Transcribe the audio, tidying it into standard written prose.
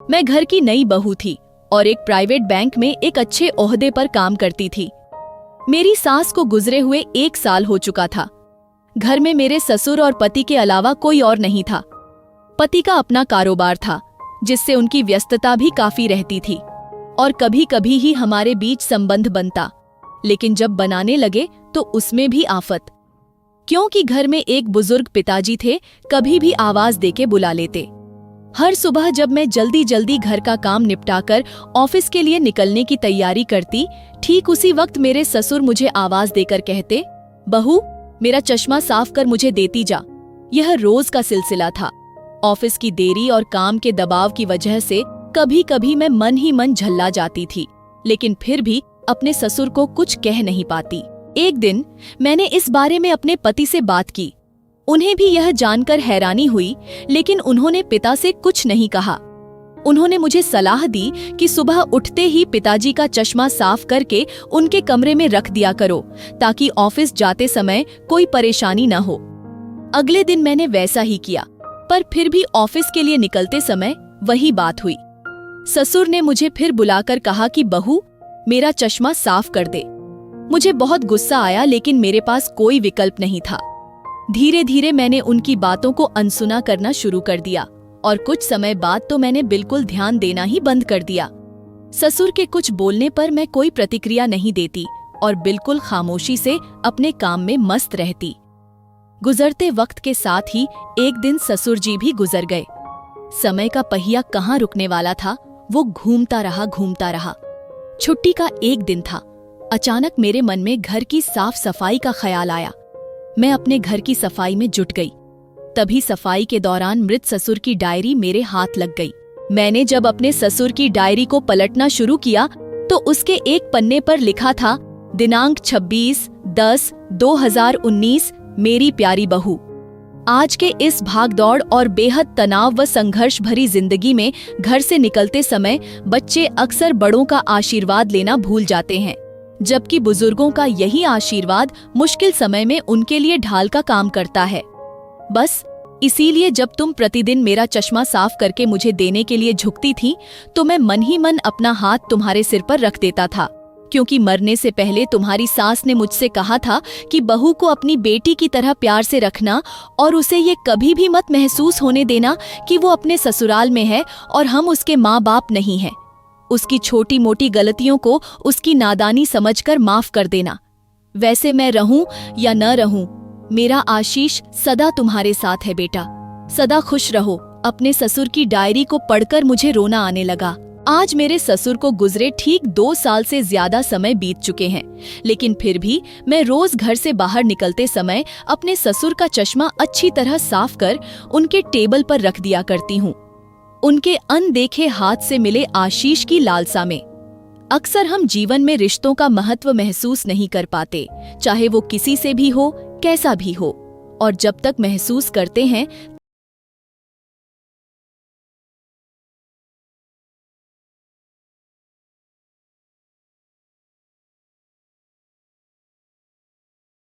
मैं घर की नई बहू थी और एक प्राइवेट बैंक में एक अच्छे ओहदे पर काम करती थी। मेरी सास को गुजरे हुए 1 साल हो चुका था। घर में मेरे ससुर और पति के अलावा कोई और नहीं था। पति का अपना कारोबार था, जिससे उनकी व्यस्तता भी काफी रहती थी और कभी कभी ही हमारे बीच संबंध बनता, लेकिन जब बनाने लगे तो उसमें भी आफत। क्योंकि घर में एक बुजुर्ग पिताजी थे, कभी भी आवाज देके बुला लेते। हर सुबह जब मैं जल्दी जल्दी घर का काम निपटाकर ऑफिस के लिए निकलने की तैयारी करती, ठीक उसी वक्त मेरे ससुर मुझे आवाज देकर कहते, बहू, मेरा चश्मा साफ कर मुझे देती जा। यह रोज का सिलसिला था। ऑफिस की देरी और काम के दबाव की वजह से कभी कभी मैं मन ही मन झल्ला जाती थी, लेकिन फिर भी अपने ससुर को कुछ कह नहीं पाती। एक दिन मैंने इस बारे में अपने पति से बात की। उन्हें भी यह जानकर हैरानी हुई, लेकिन उन्होंने पिता से कुछ नहीं कहा। उन्होंने मुझे सलाह दी कि सुबह उठते ही पिताजी का चश्मा साफ करके उनके कमरे में रख दिया करो, ताकि ऑफिस जाते समय कोई परेशानी न हो। अगले दिन मैंने वैसा ही किया, पर फिर भी ऑफिस के लिए निकलते समय वही बात हुई। ससुर ने मुझे फिर बुलाकर कहा कि बहू, मेरा चश्मा साफ कर दे। मुझे बहुत गुस्सा आया, लेकिन मेरे पास कोई विकल्प नहीं था। धीरे धीरे मैंने उनकी बातों को अनसुना करना शुरू कर दिया और कुछ समय बाद तो मैंने बिल्कुल ध्यान देना ही बंद कर दिया। ससुर के कुछ बोलने पर मैं कोई प्रतिक्रिया नहीं देती और बिल्कुल खामोशी से अपने काम में मस्त रहती। गुजरते वक्त के साथ ही एक दिन ससुर जी भी गुजर गए। समय का पहिया कहाँ रुकने वाला था, वो घूमता रहा। छुट्टी का एक दिन था। अचानक मेरे मन में घर की साफ सफाई का ख्याल आया। मैं अपने घर की सफाई में जुट गई। तभी सफाई के दौरान मृत ससुर की डायरी मेरे हाथ लग गई। मैंने जब अपने ससुर की डायरी को पलटना शुरू किया तो उसके एक पन्ने पर लिखा था, दिनांक 26/10/2019, मेरी प्यारी बहू। आज के इस भागदौड़ और बेहद तनाव व संघर्ष भरी जिंदगी में घर से निकलते समय बच्चे अक्सर बड़ों का आशीर्वाद लेना भूल जाते हैं, जबकि बुजुर्गों का यही आशीर्वाद मुश्किल समय में उनके लिए ढाल का काम करता है। बस इसीलिए जब तुम प्रतिदिन मेरा चश्मा साफ करके मुझे देने के लिए झुकती थी, तो मैं मन ही मन अपना हाथ तुम्हारे सिर पर रख देता था, क्योंकि मरने से पहले तुम्हारी सास ने मुझसे कहा था कि बहू को अपनी बेटी की तरह प्यार से रखना और उसे ये कभी भी मत महसूस होने देना कि वो अपने ससुराल में है और हम उसके माँ बाप नहीं हैं। उसकी छोटी मोटी गलतियों को उसकी नादानी समझकर माफ कर देना। वैसे मैं रहूं या न रहूं, मेरा आशीष सदा तुम्हारे साथ है बेटा। सदा खुश रहो। अपने ससुर की डायरी को पढ़कर मुझे रोना आने लगा। आज मेरे ससुर को गुजरे ठीक 2 साल से ज्यादा समय बीत चुके हैं, लेकिन फिर भी मैं रोज घर से बाहर निकलते समय अपने ससुर का चश्मा अच्छी तरह साफ कर उनके टेबल पर रख दिया करती हूँ, उनके अनदेखे हाथ से मिले आशीष की लालसा में। अक्सर हम जीवन में रिश्तों का महत्व महसूस नहीं कर पाते, चाहे वो किसी से भी हो, कैसा भी हो, और जब तक महसूस करते हैं